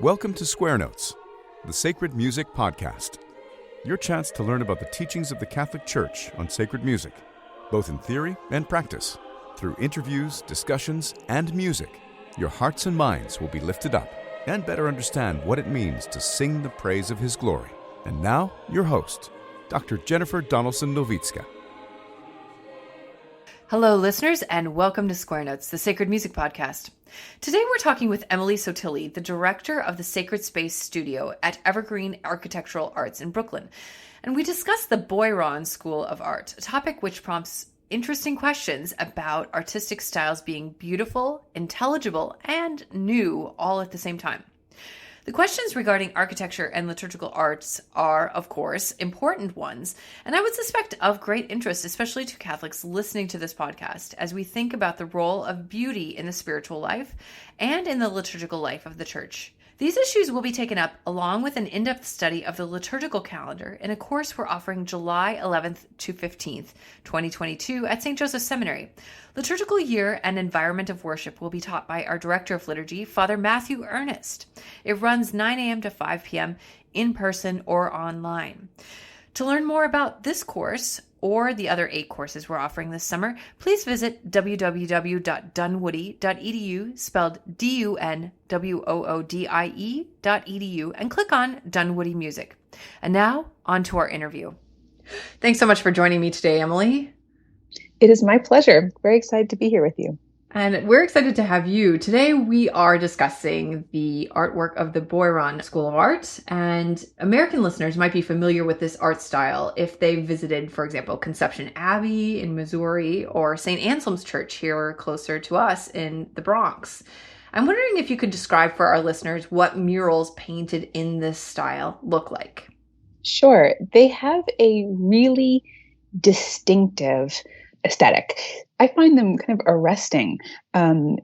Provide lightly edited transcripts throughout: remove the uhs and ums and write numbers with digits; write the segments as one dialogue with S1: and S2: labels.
S1: Welcome to Square Notes, the Sacred Music Podcast. Your chance to learn about the teachings of the Catholic Church on sacred music, both in theory and practice. Through interviews, discussions, and music, your hearts and minds will be lifted up and better understand what it means to sing the praise of His glory. And now, your host, Dr. Jennifer Donaldson-Nowicka.
S2: Hello, listeners, and welcome to Square Notes, the Sacred Music Podcast. Today we're talking with Emily Sottile, the director of the Sacred Space Studio at Evergreene Architectural Arts in Brooklyn. And we discuss the Beuron School of Art, a topic which prompts interesting questions about artistic styles being beautiful, intelligible, and new all at the same time. The questions regarding architecture and liturgical arts are, of course, important ones, and I would suspect of great interest, especially to Catholics listening to this podcast, as we think about the role of beauty in the spiritual life and in the liturgical life of the Church. These issues will be taken up along with an in-depth study of the liturgical calendar in a course we're offering July 11th to 15th, 2022 at St. Joseph's Seminary. Liturgical Year and Environment of Worship will be taught by our Director of Liturgy, Father Matthew Ernest. It runs 9 a.m. to 5 p.m. in person or online. To learn more about this course or the other 8 courses we're offering this summer, please visit www.dunwoodie.edu, spelled DUNWOODIE.edu, and click on Dunwoodie Music. And now, on to our interview. Thanks so much for joining me today, Emily.
S3: It is my pleasure. Very excited to be here with you.
S2: And we're excited to have you. Today we are discussing the artwork of the Beuron School of Art, and American listeners might be familiar with this art style if they visited, for example, Conception Abbey in Missouri or St. Anselm's Church here closer to us in the Bronx. I'm wondering if you could describe for our listeners what murals painted in this style look like.
S3: Sure. They have a really distinctive aesthetic. I find them kind of arresting.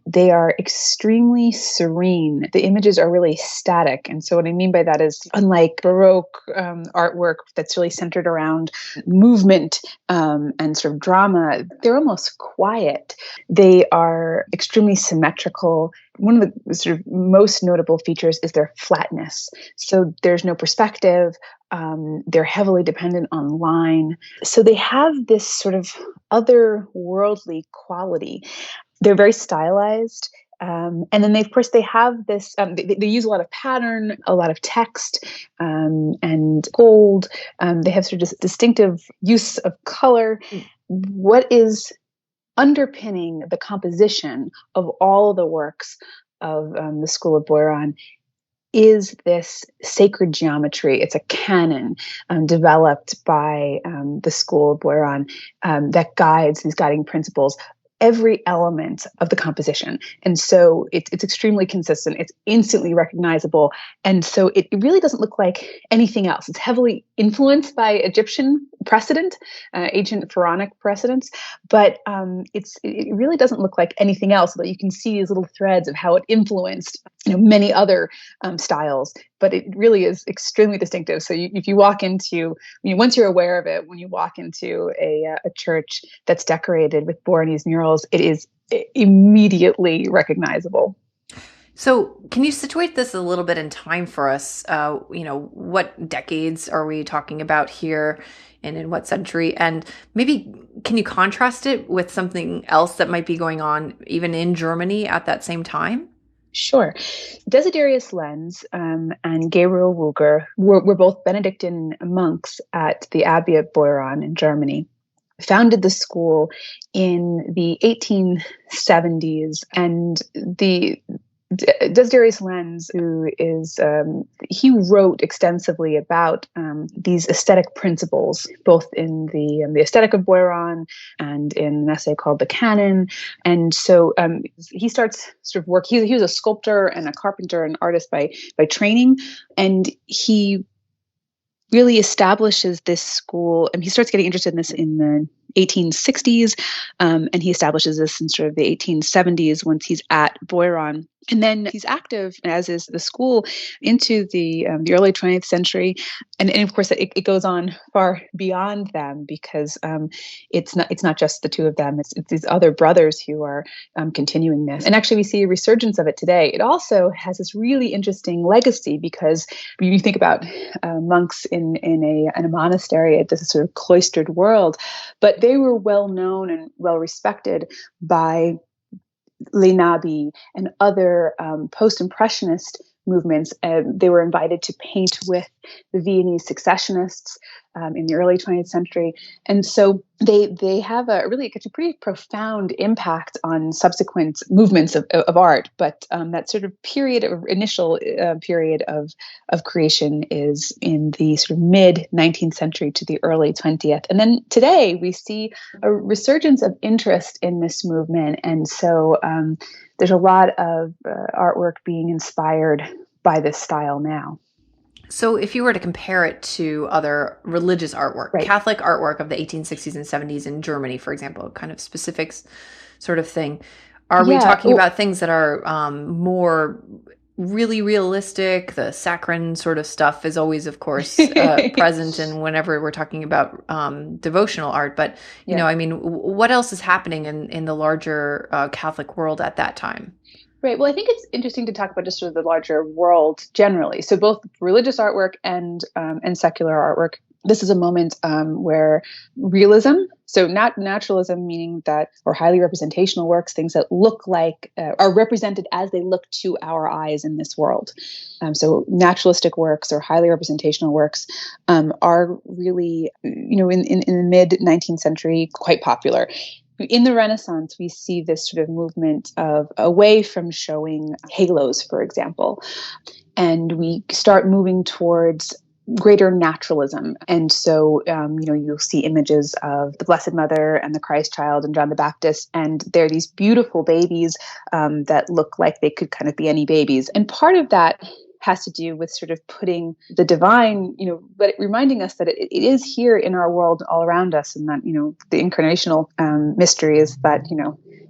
S3: They are extremely serene. The images are really static. And so what I mean by that is, unlike Baroque artwork that's really centered around movement and sort of drama, they're almost quiet. They are extremely symmetrical. One of the sort of most notable features is their flatness. So there's no perspective. They're heavily dependent on line. So they have this sort of otherworldly quality. They're very stylized. And then they have this, they use a lot of pattern, a lot of text, and gold. They have sort of distinctive use of color. What is underpinning the composition of all the works of the School of Beuron is this sacred geometry. It's a canon developed by the School of Beuron that guides these guiding principles every element of the composition. And so it's extremely consistent. It's instantly recognizable. And so it really doesn't look like anything else. It's heavily influenced by Egyptian precedent, ancient pharaonic precedents, but it really doesn't look like anything else, but you can see these little threads of how it influenced many other styles. But it really is extremely distinctive. So if you walk into, once you're aware of it, when you walk into a church that's decorated with Beuronese murals, it is immediately recognizable.
S2: So can you situate this a little bit in time for us? What decades are we talking about here and in what century? And maybe can you contrast it with something else that might be going on even in Germany at that same time?
S3: Sure. Desiderius Lenz and Gabriel Wüger were both Benedictine monks at the Abbey of Beuron in Germany. Founded the school in the 1870s, and Desiderius Lenz, who is, he wrote extensively about these aesthetic principles, both in the aesthetic of Beuron and in an essay called the Canon. And so he starts sort of work. He was a sculptor and a carpenter and artist by training, and he really establishes this school, and he starts getting interested in this in the 1860s, and he establishes this in sort of the 1870s once he's at Beuron. And then he's active, as is the school, into the early 20th century, and of course it goes on far beyond them, because it's not just the two of them; it's these other brothers who are continuing this. And actually, we see a resurgence of it today. It also has this really interesting legacy, because when you think about monks in a monastery, this sort of cloistered world, but they were well known and well respected by Lenabi and other post-impressionist movements. They were invited to paint with the Viennese successionists in the early 20th century. And so they have a pretty profound impact on subsequent movements of art. But that sort of initial period of creation is in the sort of mid 19th century to the early 20th. And then today we see a resurgence of interest in this movement. And so there's a lot of artwork being inspired by this style now.
S2: So if you were to compare it to other religious artwork,
S3: right.
S2: Catholic artwork of the 1860s and 70s in Germany, for example, kind of specifics sort of thing, are we talking about things that are more really realistic? The saccharine sort of stuff is always, of course, present in whenever we're talking about devotional art. But, you know, I mean, what else is happening in the larger Catholic world at that time?
S3: Right. Well, I think it's interesting to talk about just sort of the larger world generally. So both religious artwork and secular artwork. This is a moment where realism, so not naturalism, meaning that, or highly representational works, things that look like, are represented as they look to our eyes in this world. So naturalistic works or highly representational works are really, in the mid 19th century, quite popular. In the Renaissance, we see this sort of movement of away from showing halos, for example, and we start moving towards greater naturalism. And so, you'll see images of the Blessed Mother and the Christ Child and John the Baptist, and they're these beautiful babies that look like they could kind of be any babies. And part of that has to do with sort of putting the divine, but reminding us that it is here in our world all around us, and that, the incarnational mystery is that,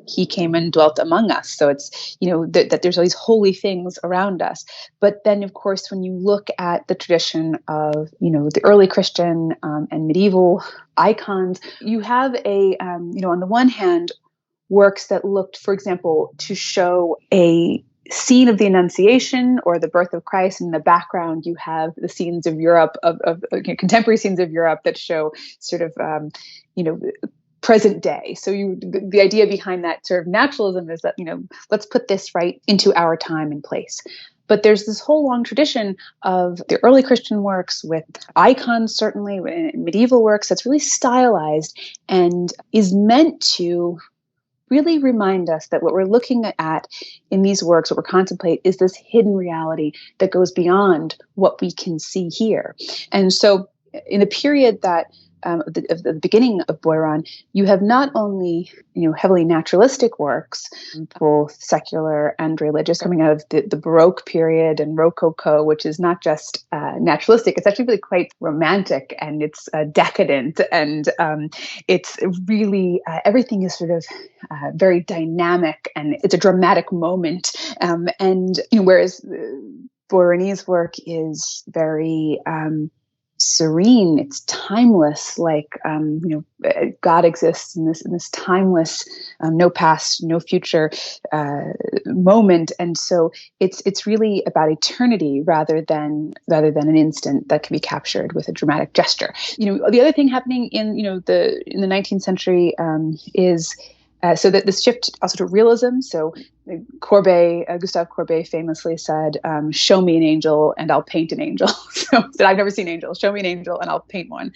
S3: he came and dwelt among us. So it's, that there's all these holy things around us. But then, of course, when you look at the tradition of, the early Christian and medieval icons, you have on the one hand, works that looked, for example, to show a scene of the Annunciation or the birth of Christ. In the background, you have the scenes of Europe, of contemporary scenes of Europe that show sort of, present day. So the idea behind that sort of naturalism is that, let's put this right into our time and place. But there's this whole long tradition of the early Christian works with icons, certainly medieval works, that's really stylized and is meant to really remind us that what we're looking at in these works, what we're contemplating, is this hidden reality that goes beyond what we can see here. And so in a period that of the beginning of Beuron, you have not only heavily naturalistic works, both secular and religious, coming out of the Baroque period and Rococo, which is not just naturalistic; it's actually really quite romantic, and it's decadent, and it's really everything is sort of very dynamic, and it's a dramatic moment. And whereas Beuronese work is very serene, it's timeless, like God exists in this timeless, no past, no future moment, and so it's really about eternity rather than an instant that can be captured with a dramatic gesture. The other thing happening in the 19th century is so that this shift also to realism. So Gustave Courbet famously said, "Show me an angel and I'll paint an angel." So said, "I've never seen angels. Show me an angel and I'll paint one."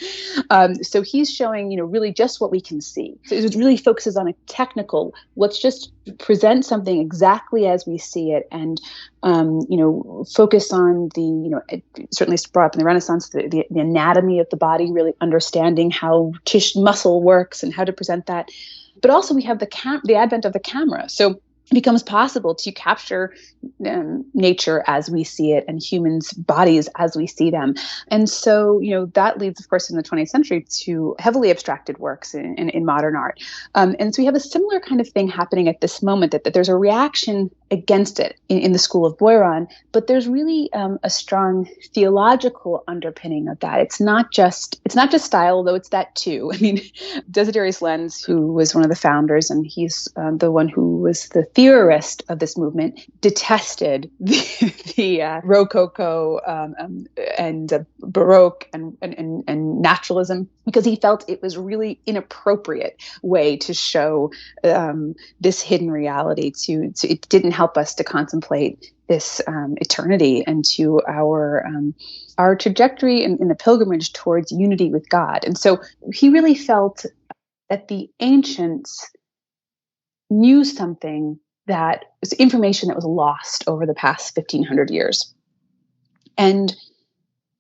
S3: So he's showing, really just what we can see. So it really focuses on a technical. Let's just present something exactly as we see it, and focus on the, it certainly brought up in the Renaissance, the anatomy of the body, really understanding how muscle works and how to present that. But also we have the advent of the camera. So becomes possible to capture nature as we see it and humans' bodies as we see them. And so, that leads, of course, in the 20th century to heavily abstracted works in modern art. And so we have a similar kind of thing happening at this moment, that there's a reaction against it in the school of Beuron, but there's really a strong theological underpinning of that. It's not just style, though it's that too. I mean, Desiderius Lenz, who was one of the founders, and he's the one who was the theorist of this movement, detested the Rococo and Baroque and Naturalism, because he felt it was really inappropriate way to show this hidden reality. It didn't help us to contemplate this eternity and to our trajectory in the pilgrimage towards unity with God. And so he really felt that the ancients knew something that was information that was lost over the past 1,500 years. And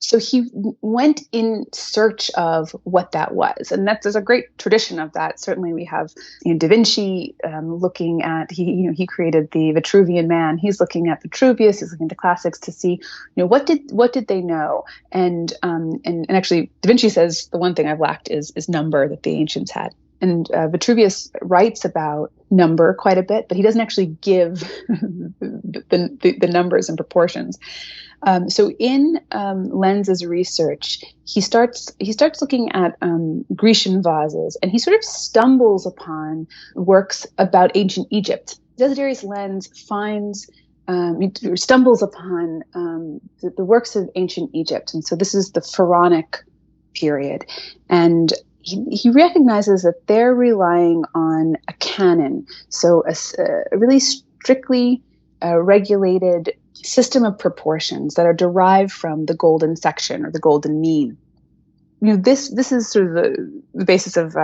S3: so he went in search of what that was. And there's a great tradition of that. Certainly we have Da Vinci looking at, he created the Vitruvian Man. He's looking at Vitruvius, he's looking at the classics to see, what did they know? And actually Da Vinci says the one thing I've lacked is number that the ancients had. And Vitruvius writes about number quite a bit, but he doesn't actually give the numbers and proportions. So in Lenz's research, he starts looking at Grecian vases, and he sort of stumbles upon works about ancient Egypt. Desiderius Lenz stumbles upon the works of ancient Egypt, and so this is the Pharaonic period, and he recognizes that they're relying on a canon, so a really strictly regulated system of proportions that are derived from the golden section or the golden mean. This is sort of the basis of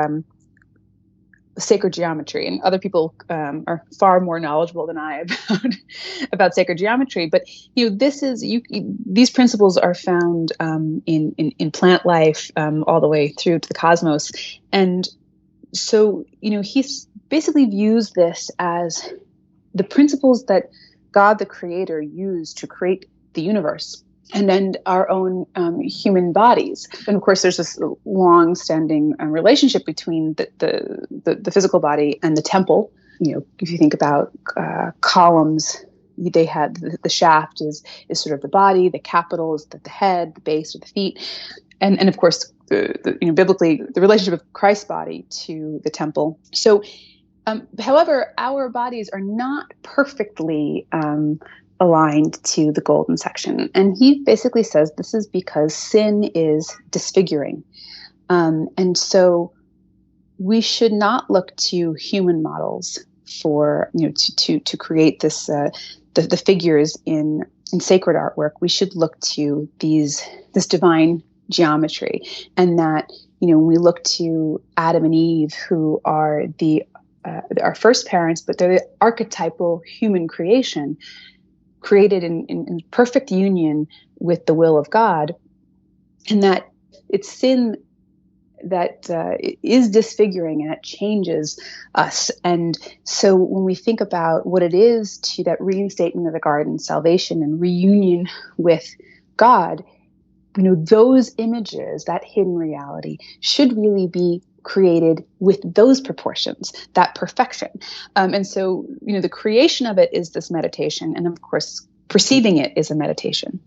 S3: sacred geometry, and other people are far more knowledgeable than I about sacred geometry. But these principles are found in plant life all the way through to the cosmos, and so he basically views this as the principles that God the Creator used to create the universe and then our own human bodies. And of course, there's this long-standing relationship between the physical body and the temple. If you think about columns, they had the shaft is sort of the body, the capital is the head, the base or the feet, and of course, biblically, the relationship of Christ's body to the temple. So. However, our bodies are not perfectly aligned to the golden section. And he basically says this is because sin is disfiguring. And so we should not look to human models for, to create this, the figures in sacred artwork. We should look to this divine geometry, and that, when we look to Adam and Eve, who are our first parents, but they're the archetypal human creation, created in perfect union with the will of God, and that it's sin that is disfiguring and it changes us. And so when we think about what it is to that reinstatement of the garden, salvation and reunion with God, those images, that hidden reality, should really be created with those proportions, that perfection. And so, the creation of it is this meditation. And of course, perceiving it is a meditation.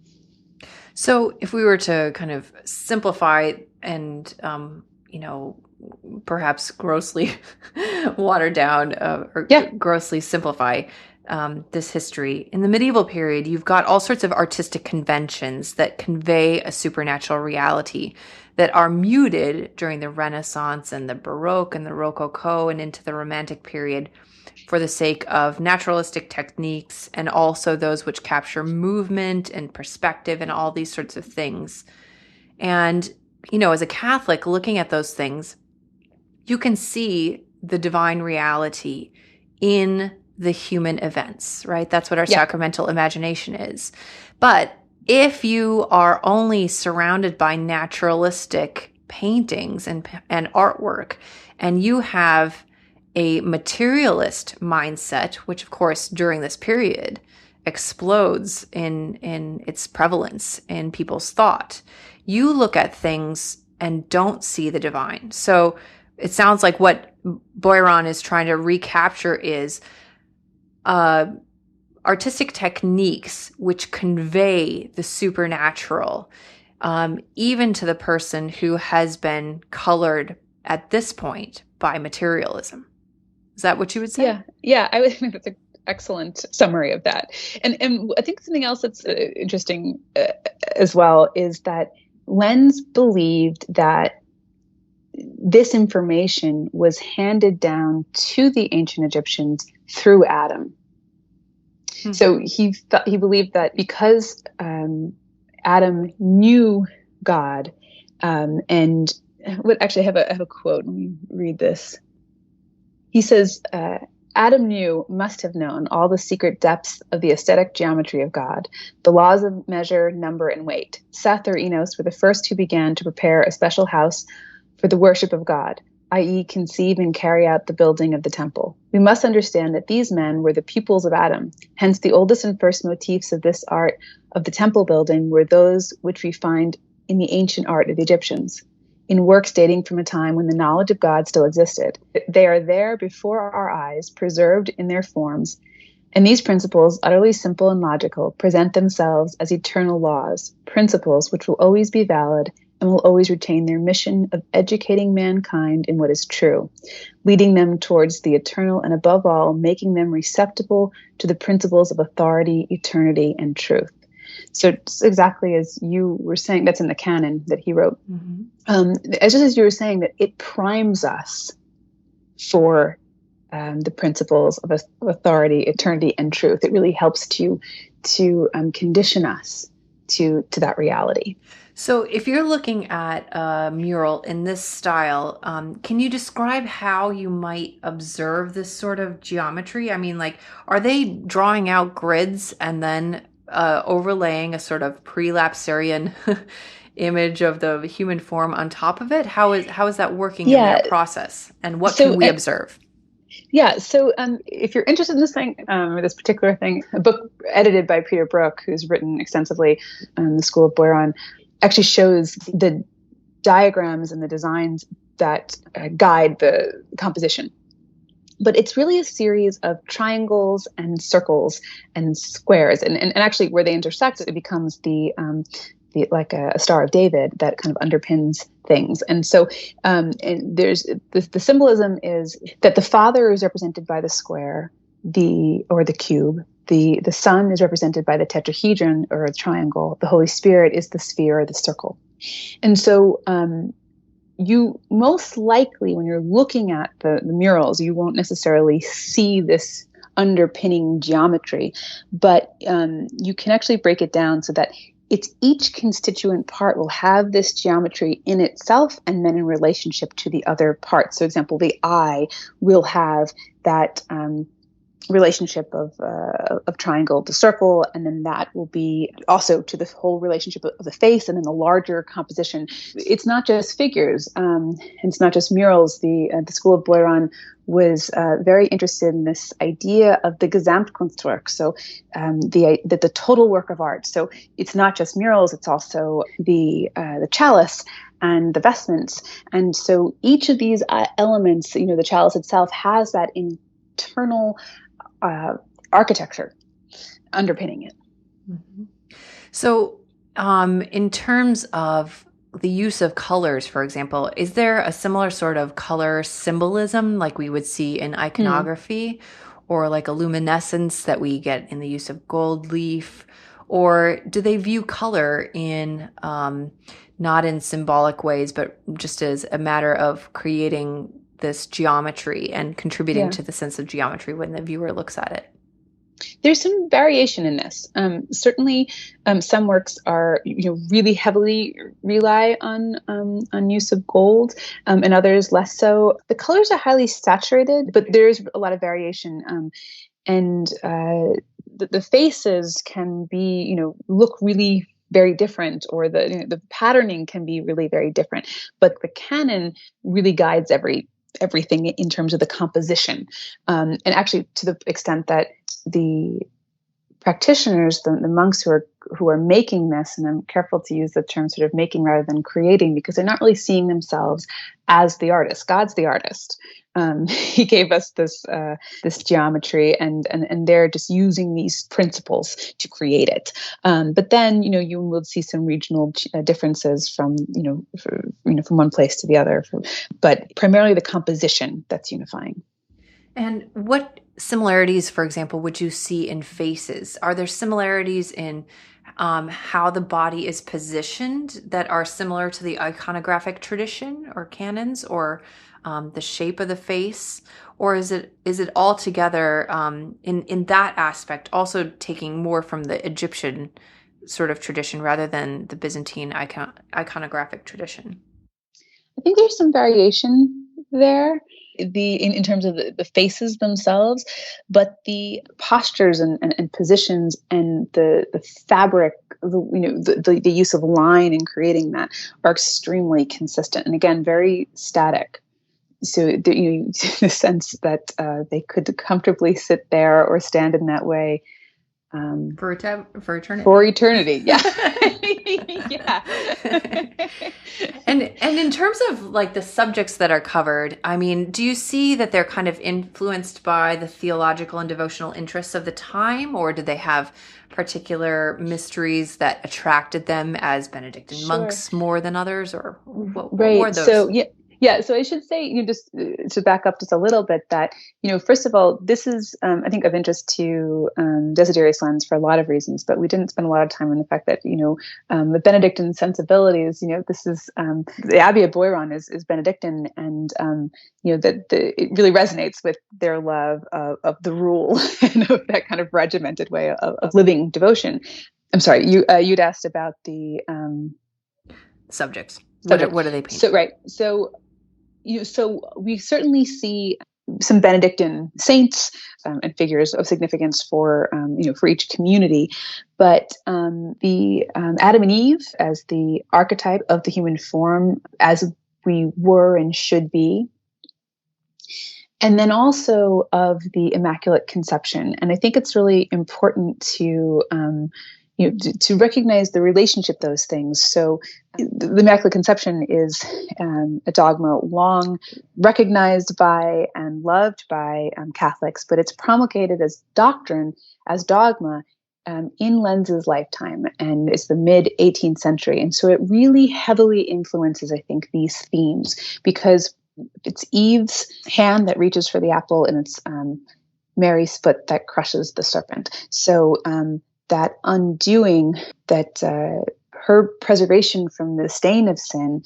S2: So if we were to kind of simplify and, perhaps grossly water down grossly simplify this history. In the medieval period, you've got all sorts of artistic conventions that convey a supernatural reality that are muted during the Renaissance and the Baroque and the Rococo and into the Romantic period for the sake of naturalistic techniques, and also those which capture movement and perspective and all these sorts of things. And, as a Catholic looking at those things, you can see the divine reality in the human events, right? That's what our sacramental imagination is. But if you are only surrounded by naturalistic paintings and artwork, and you have a materialist mindset, which of course during this period explodes in its prevalence in people's thought, you look at things and don't see the divine. So it sounds like what Beuron is trying to recapture is artistic techniques which convey the supernatural, even to the person who has been colored at this point by materialism. Is that what you would say?
S3: Yeah. I would think that's an excellent summary of that. And I think something else that's interesting as well is that Lenz believed that this information was handed down to the ancient Egyptians through Adam. Mm-hmm. So he believed that because Adam knew God, and actually I have a quote. Let me read this. He says, Adam must have known all the secret depths of the aesthetic geometry of God, the laws of measure, number, and weight. Seth or Enos were the first who began to prepare a special house for the worship of God, i.e. conceive and carry out the building of the temple. We must understand that these men were the pupils of Adam. Hence, the oldest and first motifs of this art of the temple building were those which we find in the ancient art of the Egyptians, in works dating from a time when the knowledge of God still existed. They are there before our eyes, preserved in their forms, and these principles, utterly simple and logical, present themselves as eternal laws, principles which will always be valid and will always retain their mission of educating mankind in what is true, leading them towards the eternal, and above all, making them receptible to the principles of authority, eternity, and truth. So just exactly as you were saying, that's in the Canon that he wrote. Mm-hmm. Just as you were saying, that it primes us for the principles of authority, eternity, and truth. It really helps to condition us to that reality.
S2: So if you're looking at a mural in this style, can you describe how you might observe this sort of geometry? I mean, like, are they drawing out grids and then overlaying a sort of prelapsarian image of the human form on top of it? How is that working in their process? And what can we observe?
S3: Yeah. So if you're interested in this thing, or this particular thing, a book edited by Peter Brook, who's written extensively on the School of Beuron, actually shows the diagrams and the designs that guide the composition. But it's really a series of triangles and circles and squares, and actually where they intersect, it becomes the like a Star of David that kind of underpins things. And so and there's the symbolism is that the Father is represented by the square, or the cube. The Son is represented by the tetrahedron or a triangle. The Holy Spirit is the sphere or the circle. And so you most likely, when you're looking at the murals, you won't necessarily see this underpinning geometry, but you can actually break it down so that it's each constituent part will have this geometry in itself and then in relationship to the other parts. So, for example, the eye will have that relationship of triangle to circle, and then that will be also to the whole relationship of the face, and then the larger composition. It's not just figures, and it's not just murals. The School of Beuron was very interested in this idea of the Gesamtkunstwerk, so the total work of art. So it's not just murals; it's also the chalice and the vestments. And so each of these elements, the chalice itself has that internal architecture underpinning it.
S2: Mm-hmm. So in terms of the use of colors, for example, is there a similar sort of color symbolism like we would see in iconography, or like a luminescence that we get in the use of gold leaf? Or do they view color in not in symbolic ways, but just as a matter of creating this geometry and contributing to the sense of geometry when the viewer looks at it?
S3: There's some variation in this. Certainly, some works are really heavily rely on use of gold, and others less so. The colors are highly saturated, but there's a lot of variation. And the faces can be look really very different, or the patterning can be really very different. But the canon really guides every everything in terms of the composition. And actually to the extent that the practitioners, the monks who are making this, and I'm careful to use the term sort of making rather than creating, because they're not really seeing themselves as the artist. God's the artist. He gave us this geometry, and they're just using these principles to create it. But then you will see some regional differences from from one place to the other. But primarily the composition that's unifying.
S2: And what similarities, for example, would you see in faces? Are there similarities in how the body is positioned that are similar to the iconographic tradition or canons, or the shape of the face? Or is it altogether in that aspect also taking more from the Egyptian sort of tradition rather than the Byzantine iconographic tradition?
S3: I think there's some variation there. In terms of the faces themselves, but the postures and positions and the fabric, the use of line in creating that are extremely consistent, and again very static. So the sense that they could comfortably sit there or stand in that way
S2: for eternity.
S3: For eternity, yeah. Yeah.
S2: And in terms of like the subjects that are covered, I mean, do you see that they're kind of influenced by the theological and devotional interests of the time, or did they have particular mysteries that attracted them as Benedictine monks more than others, or what were those?
S3: So yeah. So I should say, just to back up just a little bit, that first of all, this is I think of interest to Desiderius Lenz for a lot of reasons, but we didn't spend a lot of time on the fact that the Benedictine sensibilities. This is the Abbey of Beuron is Benedictine, and that it really resonates with their love of the rule and of that kind of regimented way of living devotion. I'm sorry, you'd asked about the
S2: subjects. What are they painting?
S3: So we certainly see some Benedictine saints and figures of significance for each community, but the Adam and Eve as the archetype of the human form, as we were and should be, and then also of the Immaculate Conception. And I think it's really important to recognize the relationship those things. So the Immaculate Conception is a dogma long recognized by and loved by Catholics, but it's promulgated as doctrine, as dogma, in Lenz's lifetime, and it's the mid-18th century. And so it really heavily influences, I think, these themes, because it's Eve's hand that reaches for the apple, and it's Mary's foot that crushes the serpent. So that undoing, that her preservation from the stain of sin,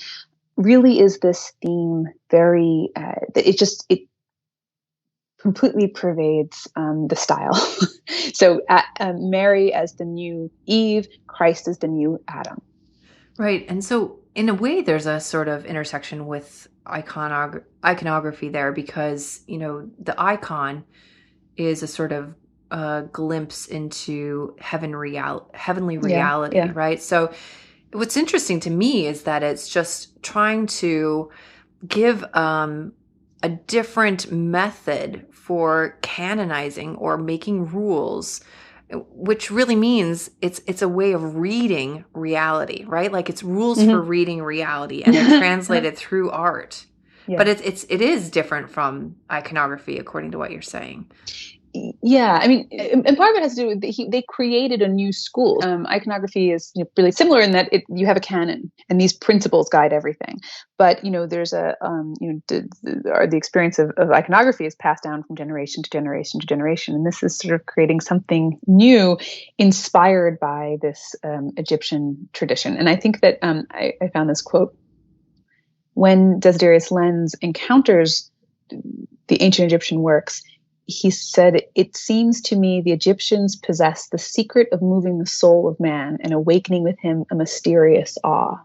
S3: really is this theme. It completely pervades the style. So Mary as the new Eve, Christ as the new Adam.
S2: Right, and so in a way, there's a sort of intersection with iconography there, because the icon is a sort of glimpse into heavenly reality,
S3: yeah.
S2: Right? So what's interesting to me is that it's just trying to give a different method for canonizing or making rules, which really means it's a way of reading reality, right? Like it's rules for reading reality, and they're translated through art. Yeah. But it is different from iconography, according to what you're saying.
S3: Yeah, I mean, and part of it has to do with they created a new school. Iconography is really similar in that you have a canon, and these principles guide everything. But there's the experience of iconography is passed down from generation to generation to generation, and this is sort of creating something new, inspired by this Egyptian tradition. And I think that I found this quote: when Desiderius Lenz encounters the ancient Egyptian works, he said, "It seems to me the Egyptians possess the secret of moving the soul of man and awakening with him a mysterious awe."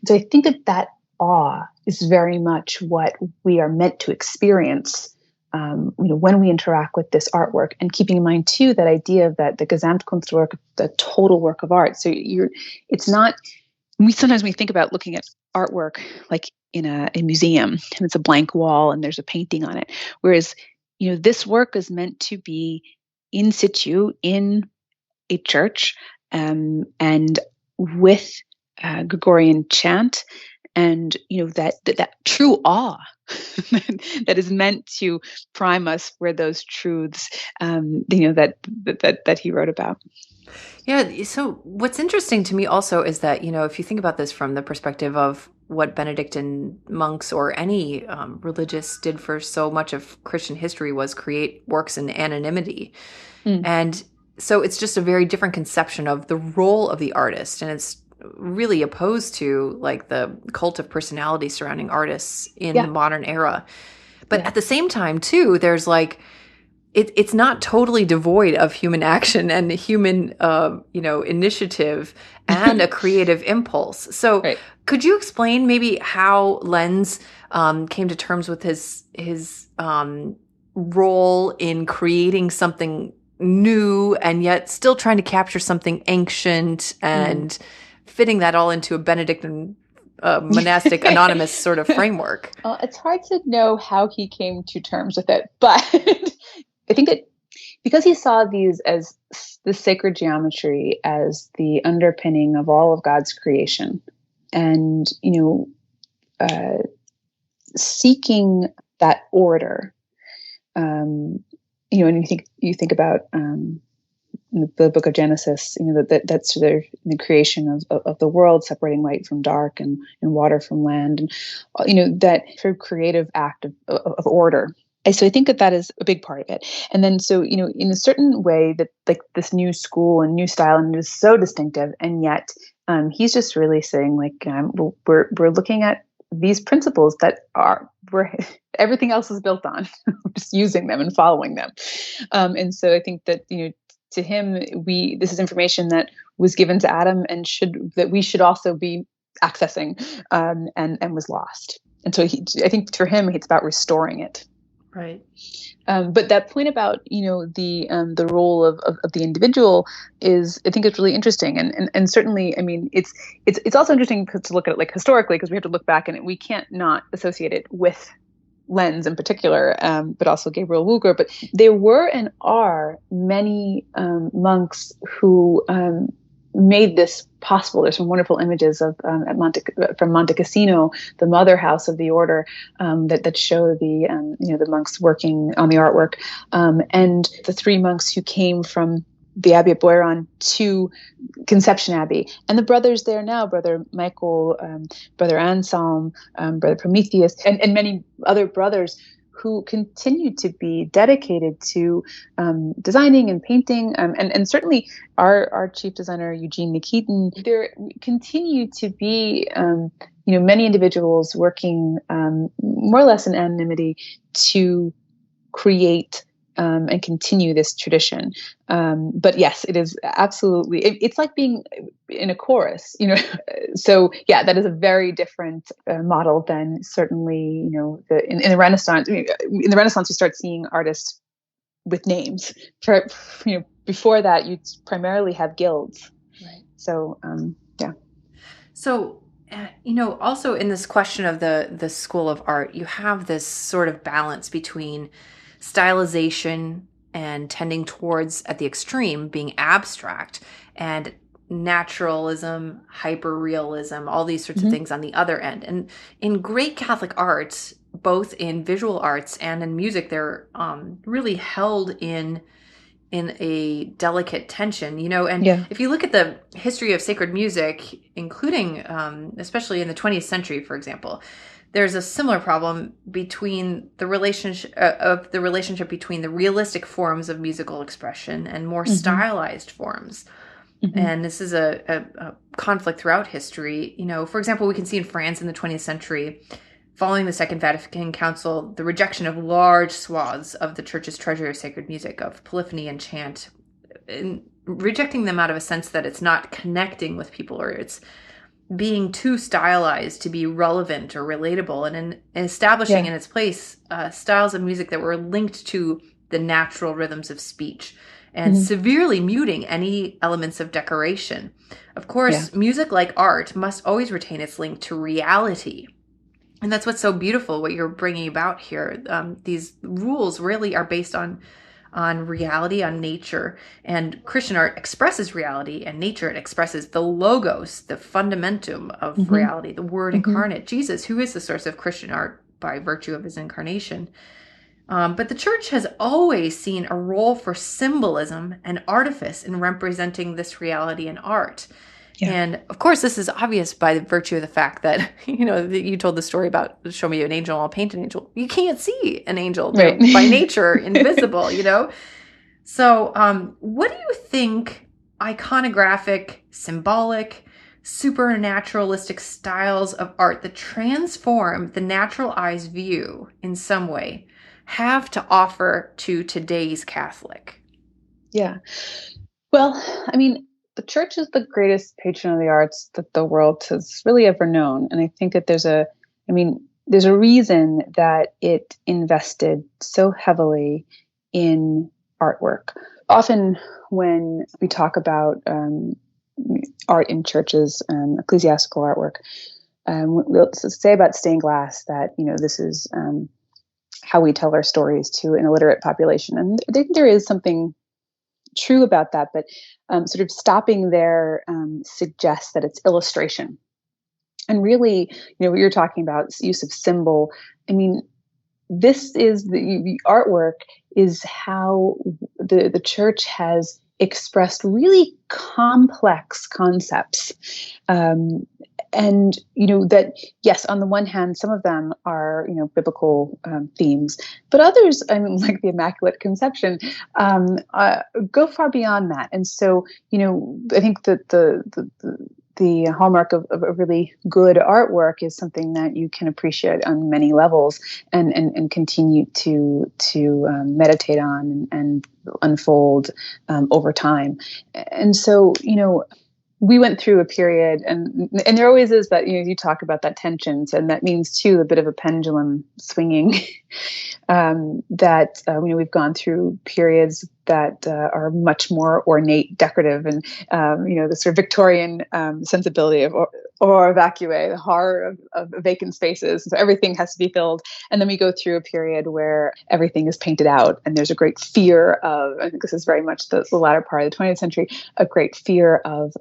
S3: And so I think that awe is very much what we are meant to experience when we interact with this artwork, and keeping in mind too that idea of that the Gesamtkunstwerk, the total work of art. So it's not sometimes we think about looking at artwork like in a museum, and it's a blank wall and there's a painting on it. Whereas, this work is meant to be in situ in a church, and with Gregorian chant, and that true awe that is meant to prime us for those truths, that he wrote about.
S2: Yeah. So what's interesting to me also is that, if you think about this from the perspective of what Benedictine monks or any religious did for so much of Christian history was create works in anonymity. And so it's just a very different conception of the role of the artist. And it's really opposed to like the cult of personality surrounding artists in the modern era. But at the same time, too, there's like, it's not totally devoid of human action and human, initiative and a creative impulse. So could you explain maybe how Lenz came to terms with his role in creating something new and yet still trying to capture something ancient and fitting that all into a Benedictine monastic anonymous sort of framework?
S3: It's hard to know how he came to terms with it, but I think that because he saw these as the sacred geometry as the underpinning of all of God's creation, and seeking that order, and you think about the book of Genesis, that's the creation of the world, separating light from dark and water from land, and that sort of creative act of order. And so I think that is a big part of it. And then, so, in a certain way that like this new school and new style, and it is so distinctive. And yet he's just really saying like, we're looking at these principles that everything else is built on, just using them and following them. And so I think that, to him, this is information that was given to Adam and that we should also be accessing, and was lost. And so I think for him, it's about restoring it.
S2: Right.
S3: But that point about, the role of the individual I think it's really interesting. And certainly, I mean, it's also interesting to look at it like historically, because we have to look back and we can't not associate it with Lenz in particular, but also Gabriel Wüger. But there were and are many monks who made this possible. There's some wonderful images of from Monte Cassino, the mother house of the order, that show the monks working on the artwork, and the three monks who came from the Abbey at Beuron to Conception Abbey, and the brothers there now, Brother Michael, Brother Anselm, Brother Prometheus, and many other brothers who continue to be dedicated to designing and painting, and certainly our chief designer Eugene Nikitin. There continue to be many individuals working more or less in anonymity to create and continue this tradition. But yes, it is absolutely, it's like being in a chorus, so yeah, that is a very different model than certainly, in the Renaissance. I mean, in the Renaissance, you start seeing artists with names. Before that, you primarily have guilds. Right. So, yeah.
S2: So, also in this question of the School of Art, you have this sort of balance between stylization and tending towards, at the extreme, being abstract, and naturalism, hyperrealism, all these sorts of things on the other end. And in great Catholic art, both in visual arts and in music, they're really held in a delicate tension, and if you look at the history of sacred music, including especially in the 20th century, for example, there's a similar problem between the relationship between the realistic forms of musical expression and more stylized forms. And this is a conflict throughout history. For example, we can see in France in the 20th century, following the Second Vatican Council, the rejection of large swaths of the Church's treasury of sacred music, of polyphony and chant, and rejecting them out of a sense that it's not connecting with people, or it's being too stylized to be relevant or relatable, and in establishing in its place styles of music that were linked to the natural rhythms of speech and severely muting any elements of decoration. Of course, music, like art, must always retain its link to reality. And that's what's so beautiful, what you're bringing about here. These rules really are based on reality, on nature. And Christian art expresses reality, and nature, it expresses the logos, the fundamentum of reality, the word incarnate, Jesus, who is the source of Christian art by virtue of his incarnation. But the church has always seen a role for symbolism and artifice in representing this reality in art. Yeah. And of course, this is obvious by virtue of the fact that, that you told the story about show me an angel, I'll paint an angel. You can't see an angel. They're by nature invisible, So what do you think iconographic, symbolic, supernaturalistic styles of art that transform the natural eye's view in some way have to offer to today's Catholic?
S3: Yeah. Well, the church is the greatest patron of the arts that the world has really ever known. And I think that there's a reason that it invested so heavily in artwork. Often when we talk about art in churches, ecclesiastical artwork, we'll say about stained glass that, this is how we tell our stories to an illiterate population. And I think there is something true about that, but sort of stopping there suggests that it's illustration. And really, what you're talking about, use of symbol, this is the artwork is how the church has expressed really complex concepts. And, that, yes, on the one hand, some of them are, biblical themes, but others, like the Immaculate Conception, go far beyond that. And so, I think that the hallmark of a really good artwork is something that you can appreciate on many levels and continue to meditate on and unfold over time. And so, we went through a period, and there always is that, you talk about that tensions, and that means too a bit of a pendulum swinging. That we've gone through periods that are much more ornate, decorative, and the sort of Victorian sensibility of or vacue, the horror of vacant spaces. So everything has to be filled, and then we go through a period where everything is painted out, and there's a great fear of. I think this is very much the latter part of the 20th century, a great fear of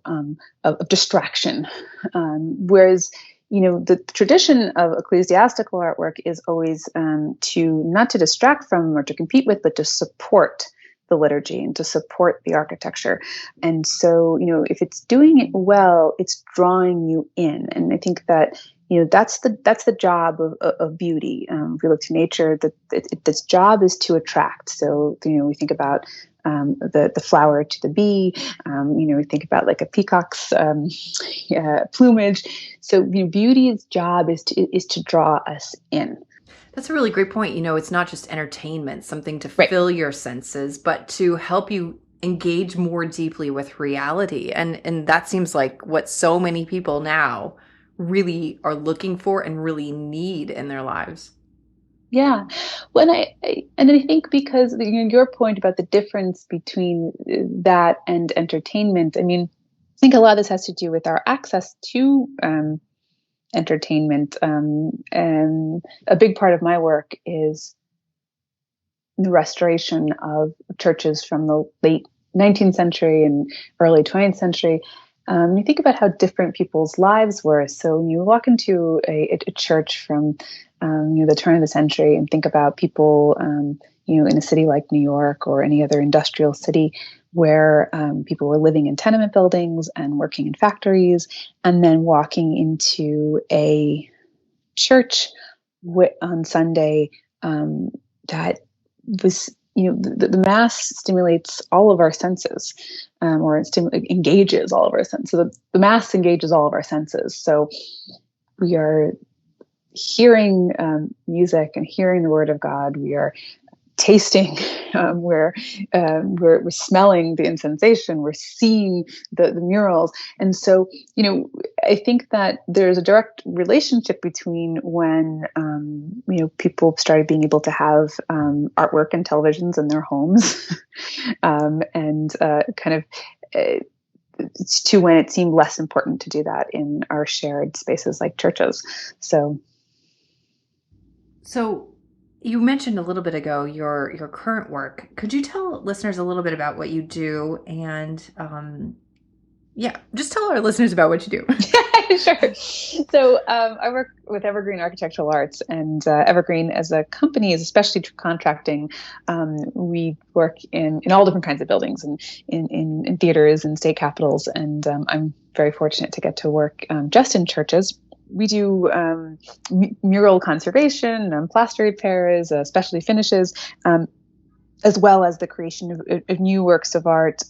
S3: distraction, whereas. The tradition of ecclesiastical artwork is always not to distract from or to compete with, but to support the liturgy and to support the architecture. And so, if it's doing it well, it's drawing you in. And I think that, that's the job of beauty. If we look to nature, its job is to attract. So, we think about the flower to the bee. We think about like a peacock's plumage. So beauty's job is to draw us in.
S2: That's a really great point. It's not just entertainment, something to fill your senses, but to help you engage more deeply with reality. And that seems like what so many people now really are looking for and really need in their lives.
S3: Yeah. Well, and I think because your point about the difference between that and entertainment, I think a lot of this has to do with our access to entertainment. And a big part of my work is the restoration of churches from the late 19th century and early 20th century. You think about how different people's lives were. So when you walk into a church from the turn of the century and think about people, in a city like New York or any other industrial city where people were living in tenement buildings and working in factories, and then walking into a church on Sunday that was, the Mass stimulates all of our senses, or it engages all of our senses. So the Mass engages all of our senses. So we are hearing music and hearing the Word of God. We are tasting, we're smelling the incensation, we're seeing the murals. And so, I think that there's a direct relationship between when, people started being able to have artwork and televisions in their homes, to when it seemed less important to do that in our shared spaces like churches. So
S2: you mentioned a little bit ago your current work. Could you tell listeners a little bit about what you do? And just tell our listeners about what you do.
S3: Sure. So I work with Evergreene Architectural Arts, and Evergreen as a company is especially contracting. We work in all different kinds of buildings, and in theaters and state capitals. And I'm very fortunate to get to work just in churches. We do mural conservation, plaster repairs, specialty finishes, as well as the creation of new works of art,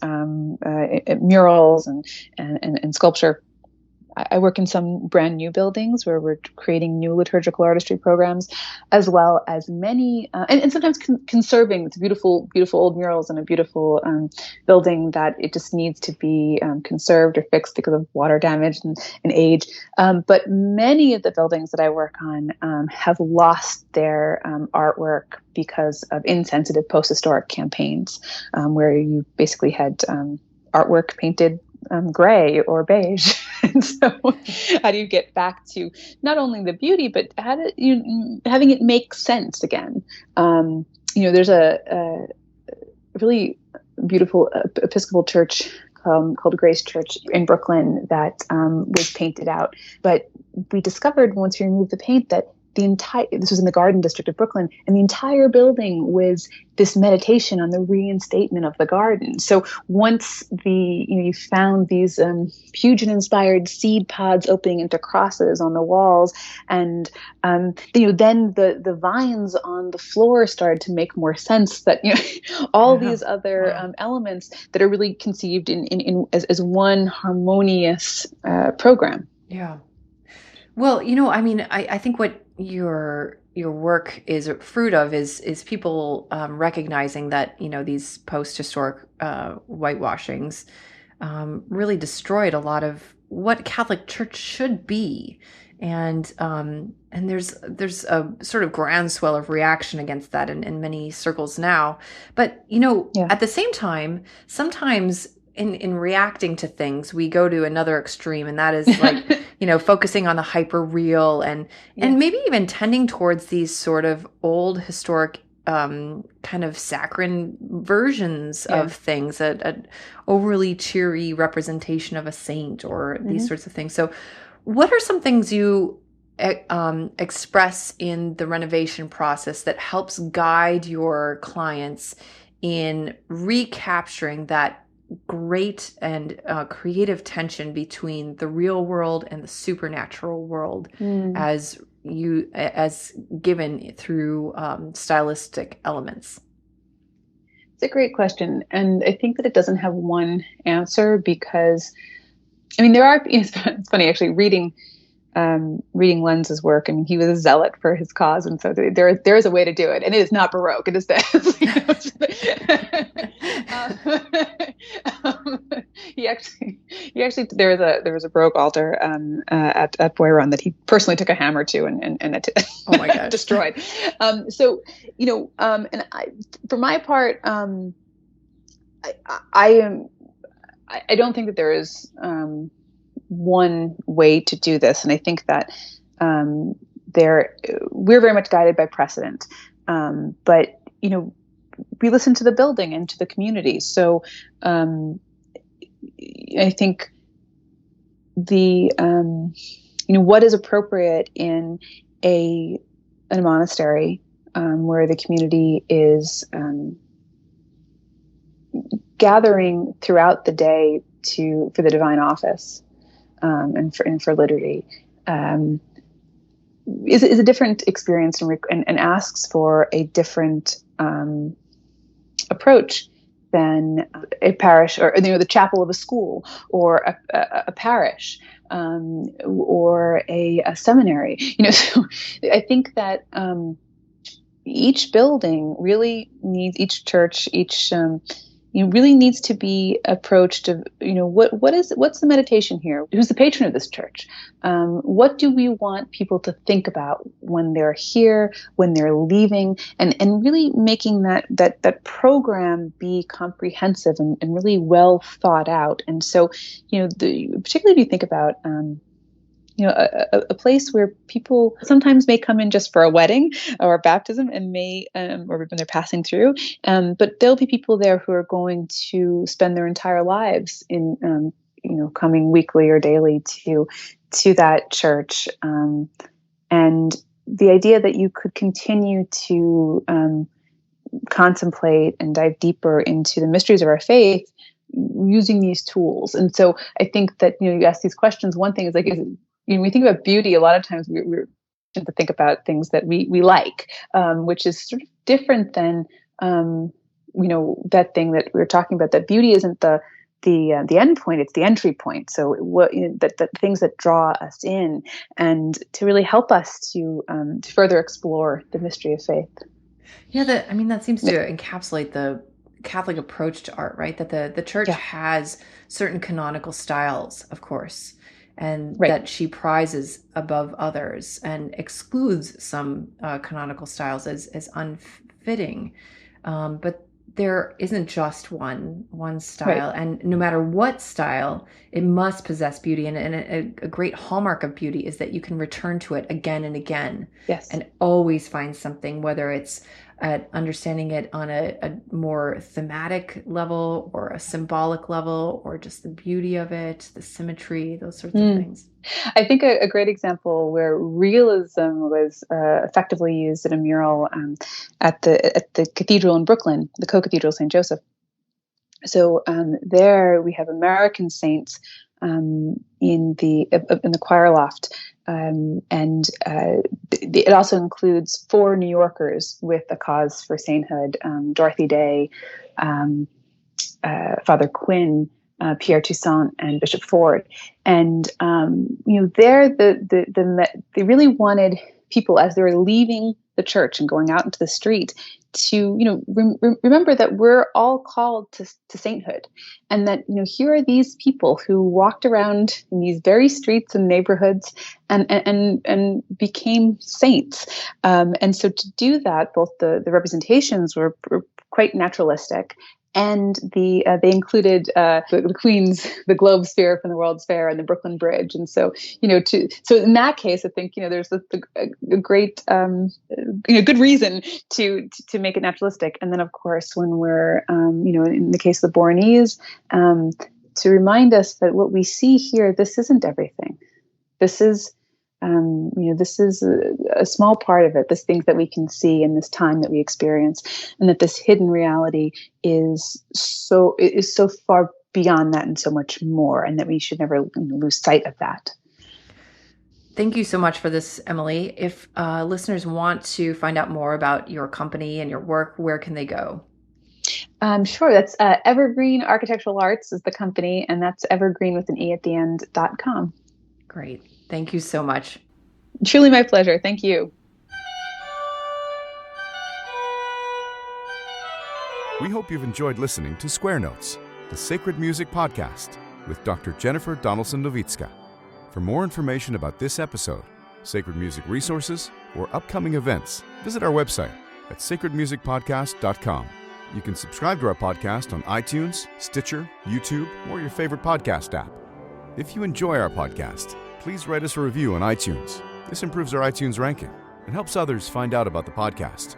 S3: murals and sculpture. I work in some brand new buildings where we're creating new liturgical artistry programs, as well as many, and sometimes conserving. It's beautiful, beautiful old murals in a beautiful building that it just needs to be conserved or fixed because of water damage and age. But many of the buildings that I work on have lost their artwork because of insensitive post-historic campaigns, where you basically had artwork painted gray or beige. And so how do you get back to not only the beauty, but having it make sense again? There's a really beautiful Episcopal church called Grace Church in Brooklyn that was painted out. But we discovered once we removed the paint that this was in the Garden District of Brooklyn, and the entire building was this meditation on the reinstatement of the garden. So once you found these Pugin-inspired seed pods opening into crosses on the walls, and then the vines on the floor started to make more sense. That all these other elements that are really conceived as one harmonious program.
S2: Yeah. Well, I think what your work is a fruit of is people recognizing that these post-historic whitewashings really destroyed a lot of what Catholic Church should be, and there's a sort of groundswell of reaction against that in many circles now. But at the same time, sometimes in reacting to things, we go to another extreme, and that is like focusing on the hyper real and maybe even tending towards these sort of old historic kind of saccharine versions of things, an overly cheery representation of a saint or these sorts of things. So what are some things you express in the renovation process that helps guide your clients in recapturing that great and creative tension between the real world and the supernatural world as given through stylistic elements?
S3: It's a great question, and I think that it doesn't have one answer, because there are. It's funny actually reading Lenz's work. He was a zealot for his cause, and so there is a way to do it, and it is not Baroque. It is he actually there was a Baroque altar at Beuron that he personally took a hammer to and
S2: oh my gosh,
S3: destroyed. And for my part, I don't think that there is one way to do this, and I think that we're very much guided by precedent, but we listen to the building and to the community. So I think what is appropriate in a monastery where the community is gathering throughout the day for the divine office and for liturgy is a different experience and asks for a different approach than a parish or the chapel of a school or a parish or a seminary. So I think that each building really needs, each church, each really needs to be approached of, what's the meditation here? Who's the patron of this church? What do we want people to think about when they're here, when they're leaving, and really making that program be comprehensive and really well thought out. And so, particularly if you think about a place where people sometimes may come in just for a wedding or a baptism and or when they're passing through, but there'll be people there who are going to spend their entire lives in, coming weekly or daily to that church. And the idea that you could continue to contemplate and dive deeper into the mysteries of our faith using these tools. And so I think that, you ask these questions. One thing is like, when we think about beauty, a lot of times we're to think about things that we like, which is sort of different than, that thing that we were talking about, that beauty isn't the end point, it's the entry point. So that things that draw us in, and to really help us to further explore the mystery of faith.
S2: Yeah, that seems to encapsulate the Catholic approach to art, right? That the church has certain canonical styles, of course, and that she prizes above others and excludes some canonical styles as unfitting. But there isn't just one style, and no matter what style, it must possess beauty. And a great hallmark of beauty is that you can return to it again and again, and always find something, whether it's understanding it on a more thematic level or a symbolic level, or just the beauty of it, the symmetry, those sorts of things.
S3: I think a great example where realism was effectively used in a mural at the cathedral in Brooklyn, the co-cathedral St. Joseph. So there we have American saints in the choir loft, and it also includes 4 New Yorkers with a cause for sainthood: Dorothy Day, Father Quinn, Pierre Toussaint, and Bishop Ford. And there they really wanted people, as they were leaving the church and going out into the street, to remember that we're all called to sainthood, and that here are these people who walked around in these very streets and neighborhoods and became saints. And so to do that, both the representations were quite naturalistic. And they included the Queen's, the Globe Sphere from the World's Fair, and the Brooklyn Bridge. And so, so in that case, I think, there's a great, good reason to make it naturalistic. And then, of course, when we're, in the case of the Beuronese, to remind us that what we see here, this isn't everything. This is, this is a small part of it, this things that we can see in this time that we experience, and that this hidden reality is so far beyond that and so much more, and that we should never lose sight of that.
S2: Thank you so much for this, Emily. If listeners want to find out more about your company and your work, where can they go?
S3: Sure. That's Evergreene Architectural Arts is the company, and that's evergreen with an E at the end.com.
S2: Great. Thank you so much.
S3: Truly my pleasure. Thank you.
S1: We hope you've enjoyed listening to Square Notes, the Sacred Music Podcast with Dr. Jennifer Donaldson-Nowicka. For more information about this episode, sacred music resources, or upcoming events, visit our website at sacredmusicpodcast.com. You can subscribe to our podcast on iTunes, Stitcher, YouTube, or your favorite podcast app. If you enjoy our podcast, please write us a review on iTunes. This improves our iTunes ranking and helps others find out about the podcast.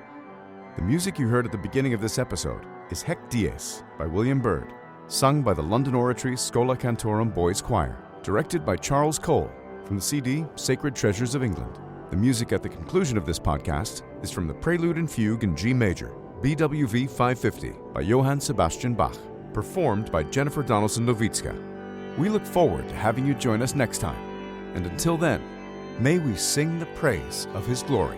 S1: The music you heard at the beginning of this episode is Hec Dies by William Byrd, sung by the London Oratory's Schola Cantorum Boys Choir, directed by Charles Cole from the CD Sacred Treasures of England. The music at the conclusion of this podcast is from the Prelude and Fugue in G major, BWV 550 by Johann Sebastian Bach, performed by Jennifer Donaldson-Nowicka. We look forward to having you join us next time. And until then, may we sing the praise of His glory.